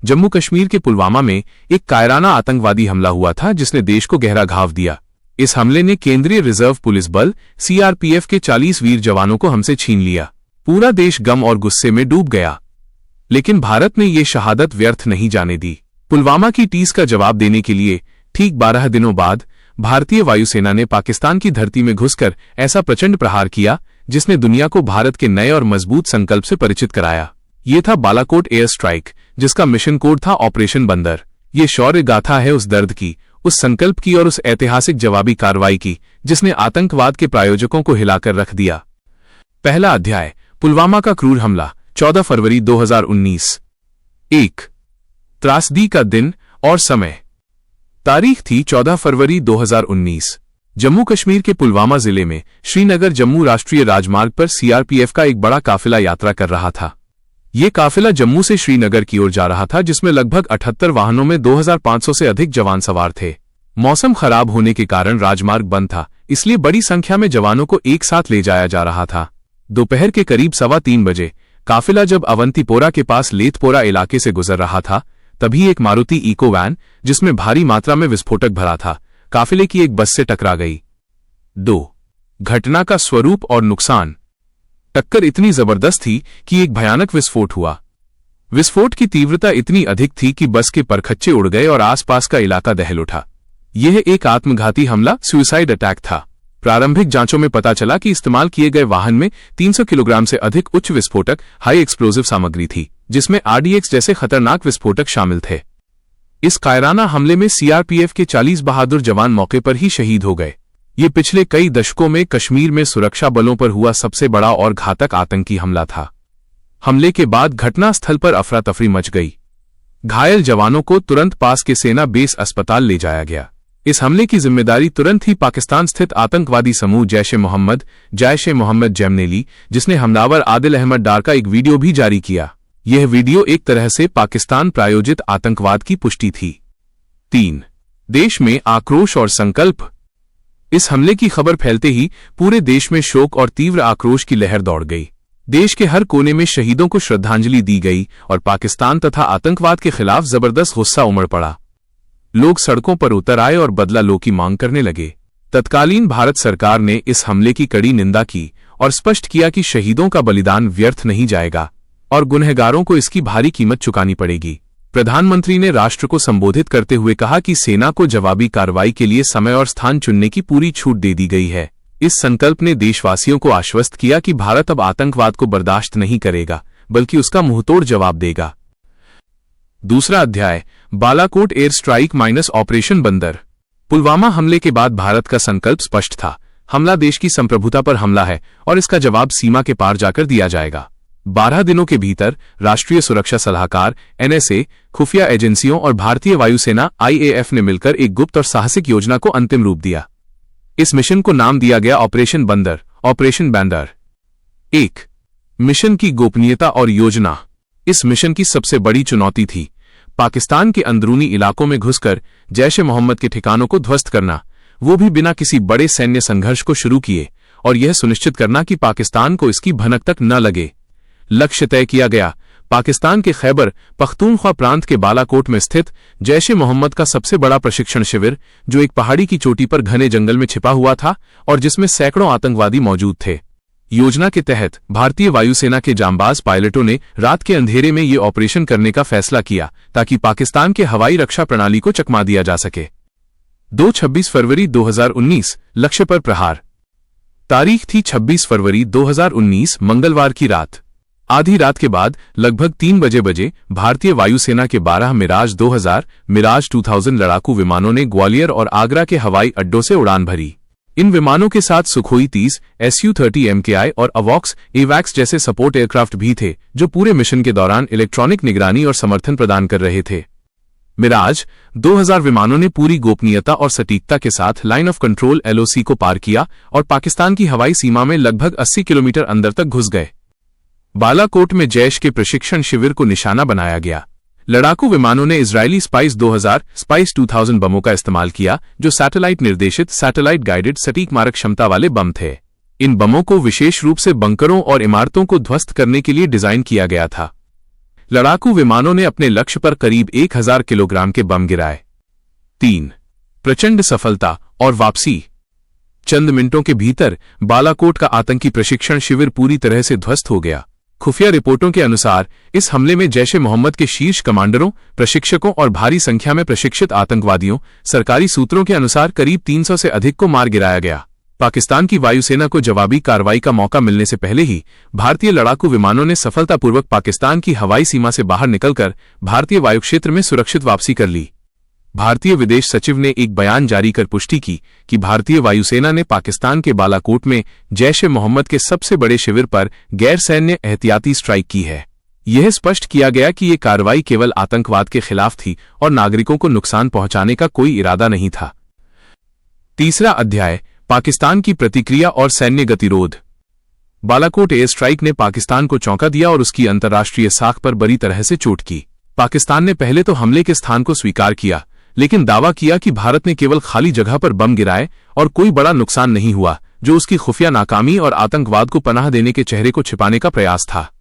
जम्मू कश्मीर के पुलवामा में एक कायराना आतंकवादी हमला हुआ था जिसने देश को गहरा घाव दिया। इस हमले ने केंद्रीय रिजर्व पुलिस बल सीआरपीएफ के 40 वीर जवानों को हमसे छीन लिया। पूरा देश गम और गुस्से में डूब गया, लेकिन भारत ने ये शहादत व्यर्थ नहीं जाने दी। पुलवामा की टीस का जवाब देने के लिए ठीक 12 दिनों बाद भारतीय वायुसेना ने पाकिस्तान की धरती में घुसकर ऐसा प्रचंड प्रहार किया जिसने दुनिया को भारत के नए और मजबूत संकल्प से परिचित कराया। ये था बालाकोट एयर स्ट्राइक, जिसका मिशन कोड था ऑपरेशन बंदर। ये शौर्य गाथा है उस दर्द की, उस संकल्प की और उस ऐतिहासिक जवाबी कार्रवाई की जिसने आतंकवाद के प्रायोजकों को हिलाकर रख दिया। पहला अध्याय, पुलवामा का क्रूर हमला, 14 फरवरी 2019। 1 त्रासदी का दिन और समय। तारीख थी 14 फरवरी 2019। जम्मू कश्मीर के पुलवामा जिले में श्रीनगर जम्मू राष्ट्रीय राजमार्ग पर सीआरपीएफ का एक बड़ा काफिला यात्रा कर रहा था। ये काफिला जम्मू से श्रीनगर की ओर जा रहा था, जिसमें लगभग 78 वाहनों में 2500 से अधिक जवान सवार थे। मौसम खराब होने के कारण राजमार्ग बंद था, इसलिए बड़ी संख्या में जवानों को एक साथ ले जाया जा रहा था। दोपहर के करीब 3:15 बजे काफिला जब अवंतीपोरा के पास लेथपोरा इलाके से गुजर रहा था, तभी एक मारुति इको वैन जिसमें भारी मात्रा में विस्फोटक भरा था, काफिले की एक बस से टकरा गई। 2 घटना का स्वरूप और नुकसान। टक्कर इतनी जबरदस्त थी कि एक भयानक विस्फोट हुआ। विस्फोट की तीव्रता इतनी अधिक थी कि बस के परखच्चे उड़ गए और आसपास का इलाका दहल उठा। यह एक आत्मघाती हमला, सुसाइड अटैक था। प्रारंभिक जांचों में पता चला कि इस्तेमाल किए गए वाहन में 300 किलोग्राम से अधिक उच्च विस्फोटक हाई एक्सप्लोजिव सामग्री थी, जिसमें आरडीएक्स जैसे खतरनाक विस्फोटक शामिल थे। इस कायराना हमले में सीआरपीएफ के 40 बहादुर जवान मौके पर ही शहीद हो गए। ये पिछले कई दशकों में कश्मीर में सुरक्षा बलों पर हुआ सबसे बड़ा और घातक आतंकी हमला था। हमले के बाद घटनास्थल पर अफरा तफरी मच गई। घायल जवानों को तुरंत पास के सेना बेस अस्पताल ले जाया गया। इस हमले की जिम्मेदारी तुरंत ही पाकिस्तान स्थित आतंकवादी समूह जैश ए मोहम्मद जेम ने ली, जिसने हमलावर आदिल अहमद डार का एक वीडियो भी जारी किया। यह वीडियो एक तरह से पाकिस्तान प्रायोजित आतंकवाद की पुष्टि थी। 3 देश में आक्रोश और संकल्प। इस हमले की खबर फैलते ही पूरे देश में शोक और तीव्र आक्रोश की लहर दौड़ गई। देश के हर कोने में शहीदों को श्रद्धांजलि दी गई और पाकिस्तान तथा आतंकवाद के खिलाफ जबरदस्त गुस्सा उमड़ पड़ा। लोग सड़कों पर उतर आए और बदला लो की मांग करने लगे। तत्कालीन भारत सरकार ने इस हमले की कड़ी निंदा की और स्पष्ट किया कि शहीदों का बलिदान व्यर्थ नहीं जाएगा और गुनहगारों को इसकी भारी कीमत चुकानी पड़ेगी। प्रधानमंत्री ने राष्ट्र को संबोधित करते हुए कहा कि सेना को जवाबी कार्रवाई के लिए समय और स्थान चुनने की पूरी छूट दे दी गई है। इस संकल्प ने देशवासियों को आश्वस्त किया कि भारत अब आतंकवाद को बर्दाश्त नहीं करेगा, बल्कि उसका मुंहतोड़ जवाब देगा। दूसरा अध्याय, Balakot air strike minus operation बंदर। पुलवामा हमले के बाद भारत का संकल्प स्पष्ट था। हमला देश की संप्रभुता पर हमला है और इसका जवाब सीमा के पार जाकर दिया जाएगा। 12 दिनों के भीतर राष्ट्रीय सुरक्षा सलाहकार एनएसए, खुफिया एजेंसियों और भारतीय वायुसेना आईएएफ ने मिलकर एक गुप्त और साहसिक योजना को अंतिम रूप दिया। इस मिशन को नाम दिया गया ऑपरेशन बंदर, ऑपरेशन बैंडर। 1 मिशन की गोपनीयता और योजना। इस मिशन की सबसे बड़ी चुनौती थी पाकिस्तान के अंदरूनी इलाकों में घुसकर जैश ए मोहम्मद के ठिकानों को ध्वस्त करना, वो भी बिना किसी बड़े सैन्य संघर्ष को शुरू किए, और यह सुनिश्चित करना कि पाकिस्तान को इसकी भनक तक न लगे। लक्ष्य तय किया गया, पाकिस्तान के खैबर पख्तूनख्वा प्रांत के बालाकोट में स्थित जैश ए मोहम्मद का सबसे बड़ा प्रशिक्षण शिविर, जो एक पहाड़ी की चोटी पर घने जंगल में छिपा हुआ था और जिसमें सैकड़ों आतंकवादी मौजूद थे। योजना के तहत भारतीय वायुसेना के जांबाज पायलटों ने रात के अंधेरे में ये ऑपरेशन करने का फैसला किया ताकि पाकिस्तान के हवाई रक्षा प्रणाली को चकमा दिया जा सके। 26 फरवरी 2019 लक्ष्य पर प्रहार। तारीख थी 26 फरवरी 2019 मंगलवार की रात। आधी रात के बाद लगभग 3 बजे भारतीय वायुसेना के 12 मिराज 2000 लड़ाकू विमानों ने ग्वालियर और आगरा के हवाई अड्डों से उड़ान भरी। इन विमानों के साथ सुखोई 30, Su-30 MKI और अवॉक्स एवैक्स जैसे सपोर्ट एयरक्राफ्ट भी थे, जो पूरे मिशन के दौरान इलेक्ट्रॉनिक निगरानी और समर्थन प्रदान कर रहे थे। मिराज 2000 विमानों ने पूरी गोपनीयता और सटीकता के साथ लाइन ऑफ कंट्रोल LOC को पार किया और पाकिस्तान की हवाई सीमा में लगभग 80 किलोमीटर अंदर तक घुस गए। बालाकोट में जैश के प्रशिक्षण शिविर को निशाना बनाया गया। लड़ाकू विमानों ने इजरायली स्पाइस 2000 बमों का इस्तेमाल किया, जो सैटेलाइट निर्देशित सैटेलाइट गाइडेड सटीक मारक क्षमता वाले बम थे। इन बमों को विशेष रूप से बंकरों और इमारतों को ध्वस्त करने के लिए डिजाइन किया गया था। लड़ाकू विमानों ने अपने लक्ष्य पर करीब 1000 किलोग्राम के बम गिराए। 3. प्रचंड सफलता और वापसी। चंद मिनटों के भीतर बालाकोट का आतंकी प्रशिक्षण शिविर पूरी तरह से ध्वस्त हो गया। खुफिया रिपोर्टों के अनुसार इस हमले में जैश-ए-मोहम्मद के शीर्ष कमांडरों, प्रशिक्षकों और भारी संख्या में प्रशिक्षित आतंकवादियों, सरकारी सूत्रों के अनुसार करीब 300 से अधिक को मार गिराया गया। पाकिस्तान की वायुसेना को जवाबी कार्रवाई का मौका मिलने से पहले ही भारतीय लड़ाकू विमानों ने सफलतापूर्वक पाकिस्तान की हवाई सीमा से बाहर निकलकर भारतीय वायुक्षेत्र में सुरक्षित वापसी कर ली। भारतीय विदेश सचिव ने एक बयान जारी कर पुष्टि की कि भारतीय वायुसेना ने पाकिस्तान के बालाकोट में जैश-ए-मोहम्मद के सबसे बड़े शिविर पर गैर सैन्य एहतियाती स्ट्राइक की है। यह स्पष्ट किया गया कि ये कार्रवाई केवल आतंकवाद के खिलाफ थी और नागरिकों को नुकसान पहुंचाने का कोई इरादा नहीं था। तीसरा अध्याय, पाकिस्तान की प्रतिक्रिया और सैन्य गतिरोध। बालाकोट एयर स्ट्राइक ने पाकिस्तान को चौंका दिया और उसकी अंतर्राष्ट्रीय साख पर बुरी तरह से चोट की। पाकिस्तान ने पहले तो हमले के स्थान को स्वीकार किया, लेकिन दावा किया कि भारत ने केवल खाली जगह पर बम गिराए और कोई बड़ा नुकसान नहीं हुआ, जो उसकी खुफिया नाकामी और आतंकवाद को पनाह देने के चेहरे को छिपाने का प्रयास था।